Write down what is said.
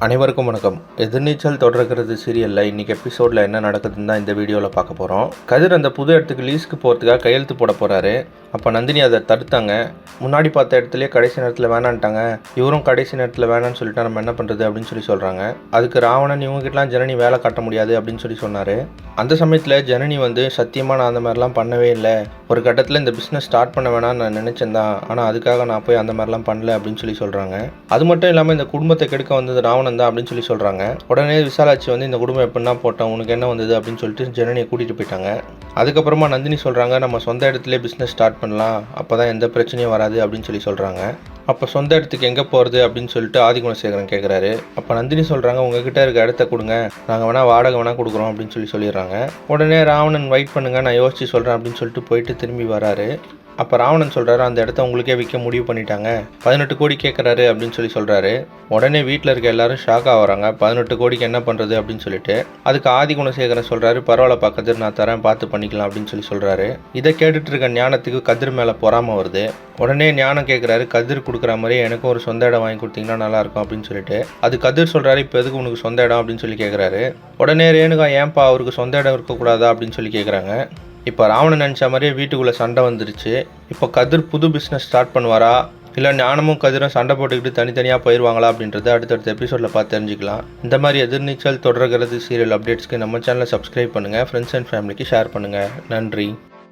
அனைவருக்கும் வணக்கம். எதிர்நீச்சல் தொடர்கிறது சீரியலில் இன்றைக்கி எபிசோடில் என்ன நடக்குதுன்னு தான் இந்த வீடியோவில் பார்க்க போகிறோம். கதிர் அந்த புது இடத்துக்கு லீஸ்க்கு போகிறதுக்காக கையெழுத்து போட போகிறாரு. அப்போ நந்தினி அதை தடுத்தாங்க. முன்னாடி பார்த்த இடத்துலேயே கடைசி நேரத்தில் வேணான்ட்டாங்க, இவரும் கடைசி நேரத்தில் வேணான்னு சொல்லிட்டா நம்ம என்ன பண்ணுறது அப்படின்னு சொல்கிறாங்க. அதுக்கு ராவணன் இவங்ககிட்டலாம் ஜனனி வேலை காட்ட முடியாது அப்படின்னு சொன்னார். அந்த சமயத்தில் ஜனனி சத்தியமாக நான் அந்த மாதிரிலாம் பண்ணவே இல்லை, ஒரு கட்டத்தில் இந்த பிஸ்னஸ் ஸ்டார்ட் பண்ண வேணாம்னு நான் நினச்சேன் தான், ஆனால் அதுக்காக நான் போய் அந்த மாதிரிலாம் பண்ணல அப்படின்னு சொல்கிறாங்க. அது மட்டும் இல்லாமல் இந்த குடும்பத்தை கெடுக்க வந்தது ராவணன் தான் அப்படின்னு சொல்கிறாங்க. உடனே விசாலாட்சி இந்த குடும்பம் எப்படின்னா போட்டோம், உனக்கு என்ன வந்தது அப்படின்னு சொல்லிட்டு ஜனனியை கூட்டிகிட்டு போயிட்டாங்க. அதுக்கப்புறமா நந்தினி சொல்கிறாங்க, நம்ம சொந்த இடத்துலேயே பிஸ்னஸ் ஸ்டார்ட் பண்ணலாம், அப்போ தான் எந்த பிரச்சனையும் வராது அப்படின்னு சொல்கிறாங்க. அப்போ சொந்த இடத்துக்கு எங்கே போகிறது அப்படின்னு சொல்லிட்டு ஆதிகுணசேகரன் கேட்குறாரு. அப்போ நந்தினி சொல்கிறாங்க, உங்ககிட்ட இருக்க இடத்த கொடுங்க, நாங்கள் வேணால் வாடகை வேணால் கொடுக்குறோம் அப்படின்னு சொல்லிடுறாங்க. உடனே ராவணன் வெயிட் பண்ணுங்க, நான் யோசிச்சு சொல்கிறேன் அப்படின்னு சொல்லிட்டு போயிட்டு திரும்பி வராரு. அப்போ ராவணன் சொல்கிறாரு, அந்த இடத்த உங்களுக்கே விற்க முடிவு பண்ணிட்டாங்க, 18 கோடி கேட்குறாரு அப்படின்னு சொல்கிறாரு. உடனே வீட்டில் இருக்க எல்லாரும் ஷாக் ஆகிறாங்க, 18 கோடிக்கு என்ன பண்ணுறது அப்படின்னு சொல்லிட்டு. அதுக்கு ஆதிகுணசேகரன் சொல்கிறாரு, பரவாயில்லப்பா கதிர், நான் தரேன், பார்த்து பண்ணிக்கலாம் அப்படின்னு சொல்கிறாரு. இதை கேட்டுட்டு இருக்க ஞானத்துக்கு கதிர் மேலே பொறாமல் வருது. உடனே ஞானம் கேட்குறாரு, கதிர் கொடுக்குற மாதிரி எனக்கும் ஒரு சொந்த இடம் வாங்கி கொடுத்தீங்கன்னா நல்லாயிருக்கும் அப்படின்னு சொல்லிட்டு. அது கதிர் சொல்கிறாரு, இப்போ எதுக்கு உனக்கு சொந்த இடம் அப்படின்னு சொல்லி கேட்குறாரு. உடனே ரேணுகா, ஏன்பா அவருக்கு சொந்த இடம் இருக்கக்கூடாதா அப்படின்னு சொல்லி கேட்குறாங்க. இப்போ ராவணன் நினச்ச மாதிரியே வீட்டுக்குள்ளே சண்டை வந்துருச்சு. இப்போ கதிர் புது பிஸ்னஸ் ஸ்டார்ட் பண்ணுவாரா, இல்லை ஞானமும் கதிரும் சண்டை போட்டுக்கிட்டு தனித்தனியாக போயிடுவாங்களா அப்படின்றத அடுத்தடுத்த எபிசோடில் பார்த்து தெரிஞ்சுக்கலாம். இந்த மாதிரி எதிர்நீச்சல் தொடர்கிறது சீரியல் அப்டேட்ஸ்க்கு நம்ம சேனலை சப்ஸ்கிரைப் பண்ணுங்கள், ஃப்ரெண்ட்ஸ் அண்ட் ஃபேமிலிக்கு ஷேர் பண்ணுங்கள். நன்றி.